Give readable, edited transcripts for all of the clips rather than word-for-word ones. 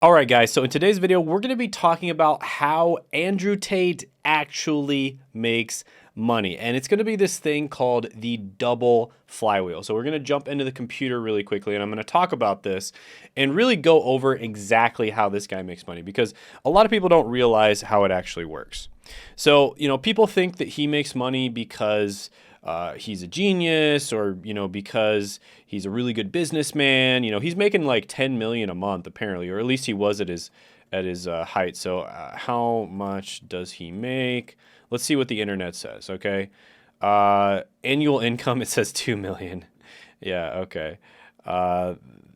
All right, guys, so in today's video, we're going to be talking about how Andrew Tate actually makes money. And it's going to be this thing called the double flywheel. So we're going to jump into the computer really quickly, and I'm going to talk about this and really go over exactly how this guy makes money, because a lot of people don't realize how it actually works. So, people think that he makes money because he's a genius, or because he's a really good businessman. He's making like 10 million a month apparently, or at least he was at his height. So how much does he make? Let's see what the internet says. Okay, annual income, it says 2 million. Yeah, okay.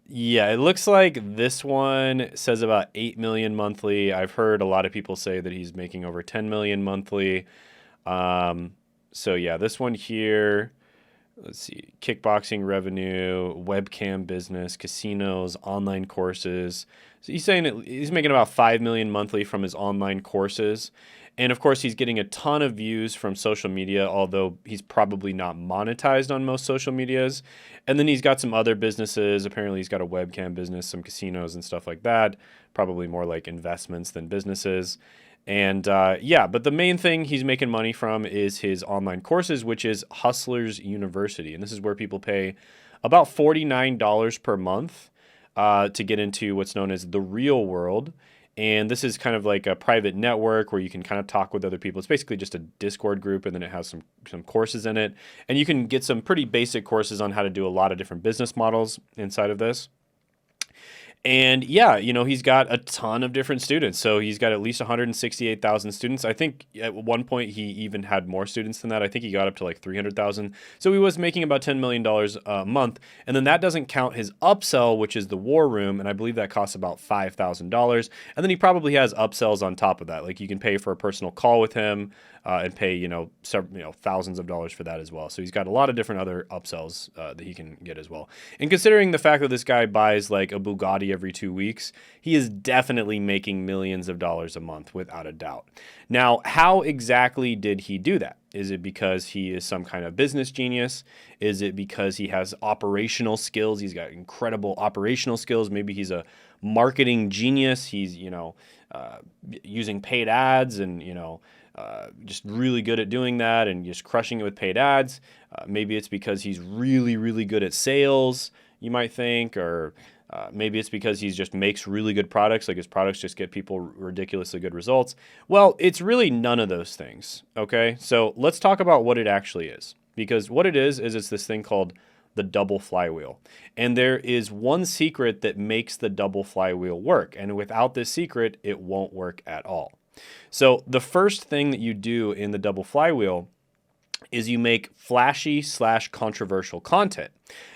Yeah, it looks like this one says about 8 million monthly. I've heard a lot of people say that he's making over 10 million monthly. So yeah, this one here, let's see, kickboxing revenue, webcam business, casinos, online courses. So he's saying that he's making about 5 million monthly from his online courses. And of course, he's getting a ton of views from social media, although he's probably not monetized on most social medias. And then he's got some other businesses. Apparently, he's got a webcam business, some casinos and stuff like that. Probably more like investments than businesses. And yeah, but the main thing he's making money from is his online courses, which is Hustlers University. And this is where people pay about $49 per month to get into what's known as the real world. And this is kind of like a private network where you can kind of talk with other people. It's basically just a Discord group, and then it has some courses in it. And you can get some pretty basic courses on how to do a lot of different business models inside of this. And yeah, he's got a ton of different students. So he's got at least 168,000 students. I think at one point he even had more students than that. I think he got up to like 300,000. So he was making about $10 million a month. And then that doesn't count his upsell, which is the war room. And I believe that costs about $5,000. And then he probably has upsells on top of that. Like you can pay for a personal call with him and pay, several, thousands of dollars for that as well. So he's got a lot of different other upsells that he can get as well. And considering the fact that this guy buys like a Bugatti every 2 weeks, he is definitely making millions of dollars a month without a doubt. Now, how exactly did he do that? Is it because he is some kind of business genius? Is it because he has operational skills? He's got incredible operational skills. Maybe he's a marketing genius. He's, using paid ads and, just really good at doing that and just crushing it with paid ads. Maybe it's because he's really, really good at sales, you might think, or maybe it's because he just makes really good products, like his products just get people ridiculously good results. Well, it's really none of those things, okay? So let's talk about what it actually is, because what it is it's this thing called the double flywheel. And there is one secret that makes the double flywheel work, and without this secret, it won't work at all. So the first thing that you do in the double flywheel is you make flashy/controversial content.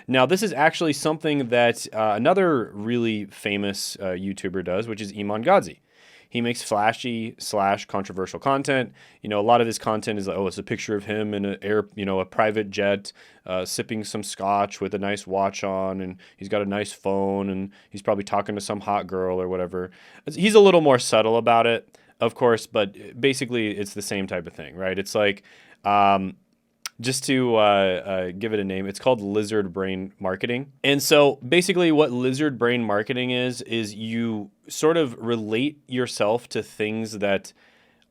Now, this is actually something that another really famous YouTuber does, which is Iman Gadzhi. He makes flashy/controversial content. A lot of his content is like, oh, it's a picture of him in a private jet, sipping some scotch with a nice watch on, and he's got a nice phone, and he's probably talking to some hot girl or whatever. He's a little more subtle about it, of course, but basically it's the same type of thing, right? It's like, just to give it a name, it's called lizard brain marketing. And so basically what lizard brain marketing is you sort of relate yourself to things that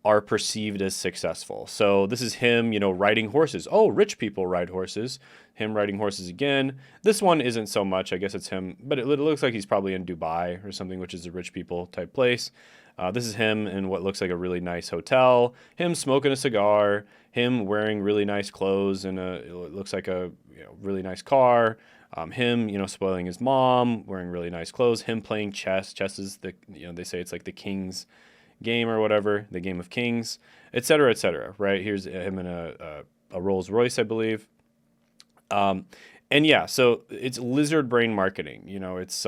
are perceived as successful. So this is him, riding horses. Oh, rich people ride horses. Him riding horses again. This one isn't so much. I guess it's him, but it looks like he's probably in Dubai or something, which is a rich people type place. This is him in what looks like a really nice hotel, him smoking a cigar, him wearing really nice clothes, and it looks like a really nice car, him, spoiling his mom, wearing really nice clothes, him playing chess. Chess is they say it's like the king's game or whatever, the game of kings, et cetera, right? Here's him in a Rolls Royce, I believe. And yeah, so it's lizard brain marketing. It's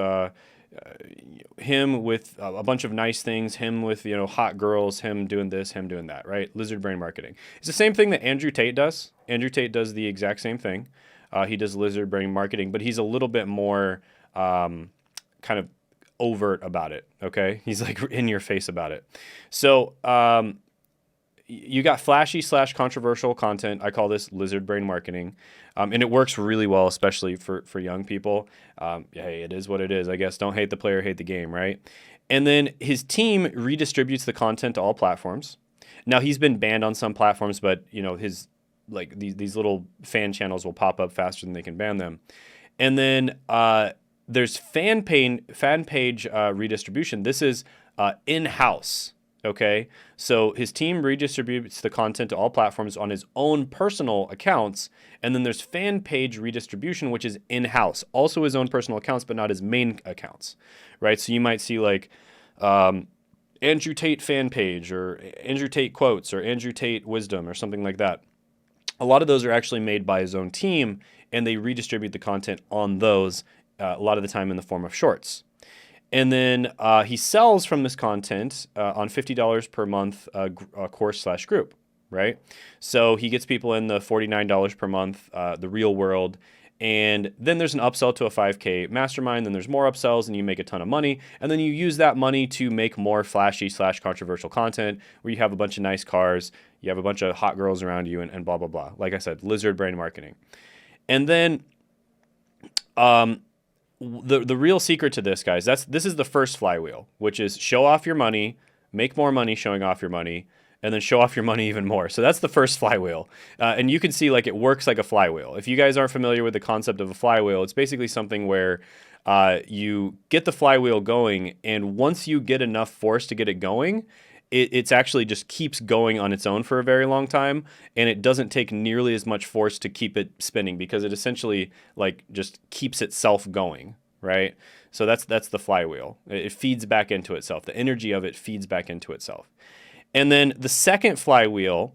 him with a bunch of nice things, him with, hot girls, him doing this, him doing that, right? Lizard brain marketing. It's the same thing that Andrew Tate does. Andrew Tate does the exact same thing. He does lizard brain marketing, but he's a little bit more kind of overt about it, okay? He's like in your face about it. So you got flashy/controversial content. I call this lizard brain marketing. And it works really well, especially for young people. Hey, it is what it is, I guess. Don't hate the player, hate the game, right? And then his team redistributes the content to all platforms. Now he's been banned on some platforms, but his like these little fan channels will pop up faster than they can ban them. And then there's fan page redistribution. This is in-house. Okay, so his team redistributes the content to all platforms on his own personal accounts, and then there's fan page redistribution, which is in-house, also his own personal accounts, but not his main accounts, right? So you might see like Andrew Tate fan page, or Andrew Tate quotes, or Andrew Tate wisdom, or something like that. A lot of those are actually made by his own team, and they redistribute the content on those a lot of the time in the form of shorts. And then he sells from this content on $50 per month course/group, right? So he gets people in the $49 per month, the real world. And then there's an upsell to a 5K mastermind. Then there's more upsells and you make a ton of money. And then you use that money to make more flashy/controversial content where you have a bunch of nice cars, you have a bunch of hot girls around you, and blah, blah, blah. Like I said, lizard brain marketing. And then the real secret to this, guys, this is the first flywheel, which is show off your money, make more money showing off your money, and then show off your money even more. So that's the first flywheel. And you can see like it works like a flywheel. If you guys aren't familiar with the concept of a flywheel, it's basically something where you get the flywheel going, and once you get enough force to get it going, it's actually just keeps going on its own for a very long time, and it doesn't take nearly as much force to keep it spinning because it essentially like just keeps itself going, right? So that's the flywheel. It feeds back into itself. The energy of it feeds back into itself. And then the second flywheel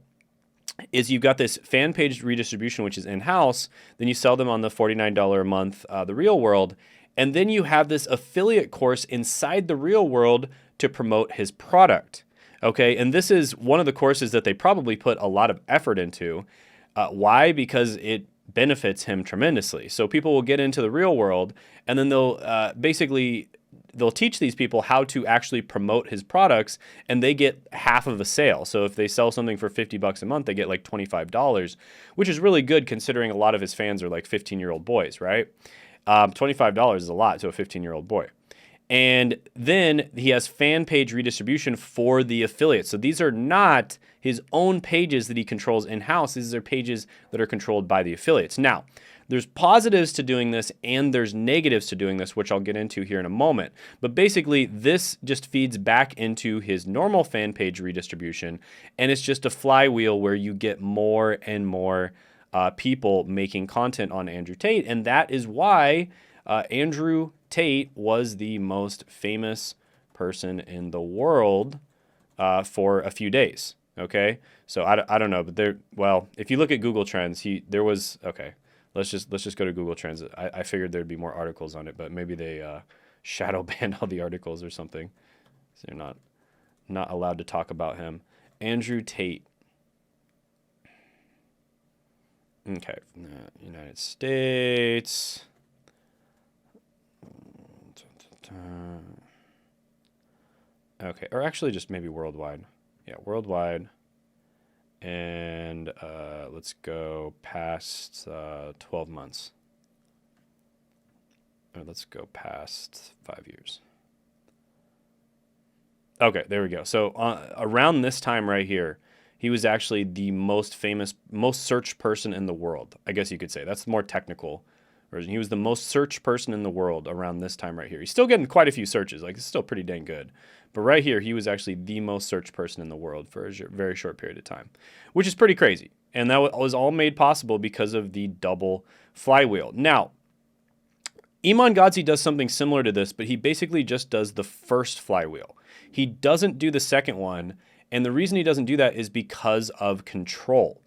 is you've got this fan page redistribution, which is in-house. Then you sell them on the $49 a month, the real world. And then you have this affiliate course inside the real world to promote his product. Okay, and this is one of the courses that they probably put a lot of effort into. Why? Because it benefits him tremendously. So people will get into the real world, and then they'll teach these people how to actually promote his products, and they get half of a sale. So if they sell something for $50 a month, they get like $25, which is really good considering a lot of his fans are like 15-year-old boys, right? $25 is a lot to a 15-year-old boy. And then he has fan page redistribution for the affiliates. So these are not his own pages that he controls in-house. These are pages that are controlled by the affiliates. Now, there's positives to doing this and there's negatives to doing this, which I'll get into here in a moment. But basically, this just feeds back into his normal fan page redistribution, and it's just a flywheel where you get more and more people making content on Andrew Tate. And that is why Andrew Tate was the most famous person in the world for a few days. Okay, so I don't know, but if you look at Google Trends, let's just go to Google Trends. I figured there'd be more articles on it, but maybe they shadow banned all the articles or something, so you're not allowed to talk about him. Andrew Tate. Okay, United States. Okay, or actually just maybe worldwide. Yeah, worldwide. And let's go past 12 months. Or let's go past 5 years. Okay, there we go. So around this time right here, he was actually the most famous, most searched person in the world. I guess you could say. That's the more technical version. He was the most searched person in the world around this time right here. He's still getting quite a few searches. Like, it's still pretty dang good. But right here, he was actually the most searched person in the world for a very short period of time, which is pretty crazy. And that was all made possible because of the double flywheel. Now, Iman Gadzhi does something similar to this, but he basically just does the first flywheel. He doesn't do the second one, and the reason he doesn't do that is because of control.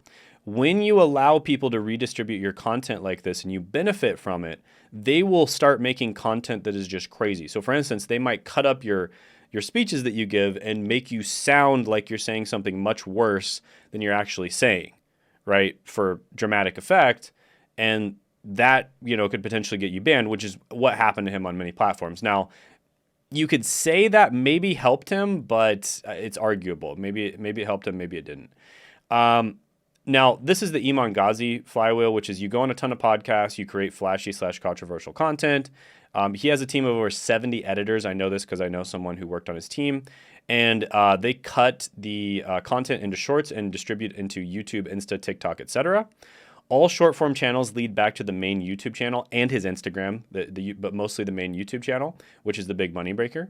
When you allow people to redistribute your content like this and you benefit from it, they will start making content that is just crazy. So for instance, they might cut up your speeches that you give and make you sound like you're saying something much worse than you're actually saying, right? For dramatic effect. And that, could potentially get you banned, which is what happened to him on many platforms. Now, you could say that maybe helped him, but it's arguable. Maybe it helped him, maybe it didn't. Now, this is the Iman Gadzhi flywheel, which is you go on a ton of podcasts, you create flashy/controversial content, He has a team of over 70 editors. I know this because I know someone who worked on his team. And they cut the content into shorts and distribute into YouTube, Insta, TikTok, etc. All short form channels lead back to the main YouTube channel and his Instagram, but mostly the main YouTube channel, which is the big money breaker.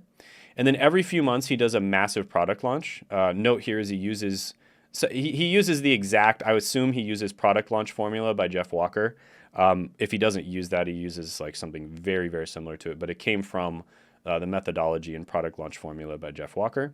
And then every few months, he does a massive product launch. Note here is he uses the exact, I would assume he uses product launch formula by Jeff Walker. If he doesn't use that, he uses like something very, very similar to it, but it came from the methodology and product launch formula by Jeff Walker.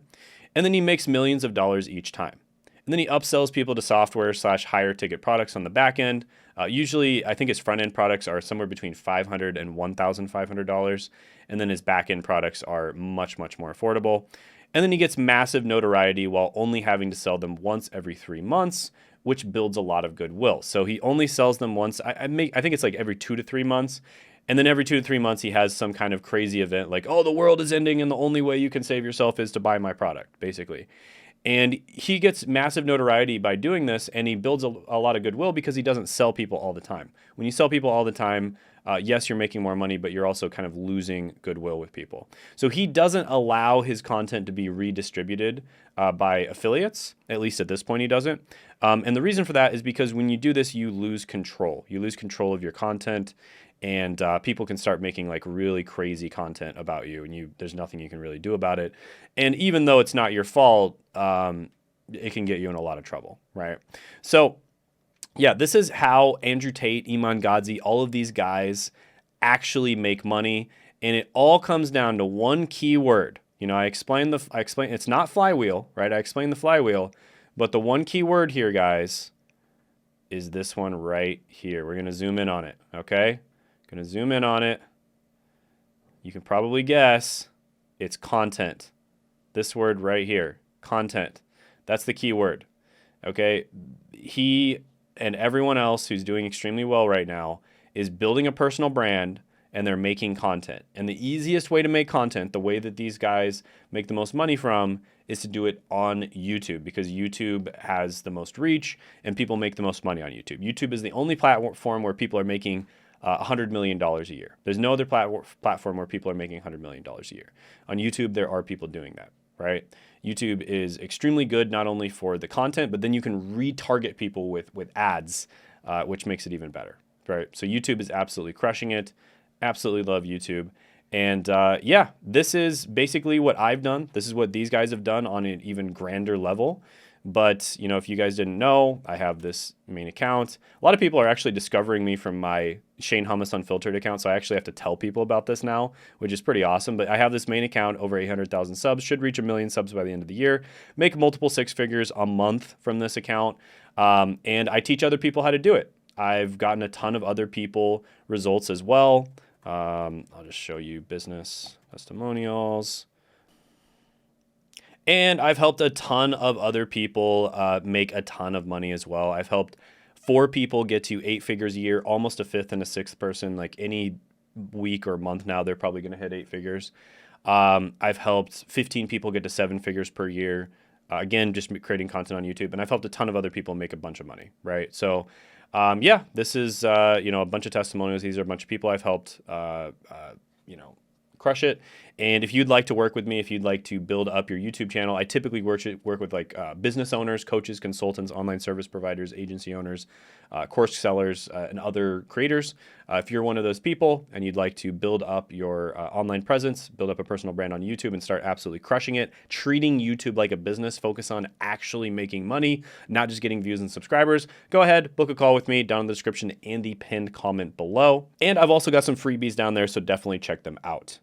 And then he makes millions of dollars each time. And then he upsells people to software / higher ticket products on the back end. Usually, I think his front end products are somewhere between $500 and $1,500. And then his back end products are much, much more affordable. And then he gets massive notoriety while only having to sell them once every 3 months, which builds a lot of goodwill. So he only sells them once. I think it's like every 2 to 3 months. And then every 2 to 3 months, he has some kind of crazy event like, oh, the world is ending and the only way you can save yourself is to buy my product, basically. And he gets massive notoriety by doing this, and he builds a lot of goodwill because he doesn't sell people all the time. When you sell people all the time, yes, you're making more money, but you're also kind of losing goodwill with people. So he doesn't allow his content to be redistributed by affiliates. At least at this point, he doesn't. And the reason for that is because when you do this, you lose control. You lose control of your content. And people can start making like really crazy content about you, and there's nothing you can really do about it. And even though it's not your fault, it can get you in a lot of trouble, right? So, yeah, this is how Andrew Tate, Iman Gadzhi, all of these guys actually make money, and it all comes down to one key word. You know, I explain it's not flywheel, right? I explained the flywheel, but the one key word here, guys, is this one right here. We're gonna zoom in on it, okay? Going to zoom in on it. You can probably guess it's content. This word right here, content. That's the key word. Okay? He and everyone else who's doing extremely well right now is building a personal brand, and they're making content. And the easiest way to make content, the way that these guys make the most money from, is to do it on YouTube, because YouTube has the most reach and people make the most money on YouTube. YouTube is the only platform where people are making $100 million a year. There's no other platform where people are making $100 million a year. On YouTube, there are people doing that, right? YouTube is extremely good, not only for the content, but then you can retarget people with ads, which makes it even better, right? So YouTube is absolutely crushing it. Absolutely love YouTube. And yeah, this is basically what I've done. This is what these guys have done on an even grander level. But, you know, if you guys didn't know, I have this main account. A lot of people are actually discovering me from my Shane Hummus Unfiltered account, so I actually have to tell people about this now, which is pretty awesome. But I have this main account, over 800,000 subs, should reach 1 million subs by the end of the year, make multiple 6 figures a month from this account, and I teach other people how to do it. I've gotten a ton of other people results as well. I'll just show you business testimonials. And I've helped a ton of other people make a ton of money as well. I've helped 4 people get to 8 figures a year, almost a 5th and a 6th person. Like any week or month now, they're probably going to hit 8 figures. I've helped 15 people get to 7 figures per year. Again, just creating content on YouTube. And I've helped a ton of other people make a bunch of money, right? So yeah, this is, you know, a bunch of testimonials. These are a bunch of people I've helped, you know, crush it. And if you'd like to work with me, if you'd like to build up your YouTube channel, I typically work with like business owners, coaches, consultants, online service providers, agency owners, course sellers, and other creators. If you're one of those people and you'd like to build up your online presence, build up a personal brand on YouTube and start absolutely crushing it, treating YouTube like a business, focus on actually making money, not just getting views and subscribers, go ahead, book a call with me down in the description and the pinned comment below. And I've also got some freebies down there, so definitely check them out.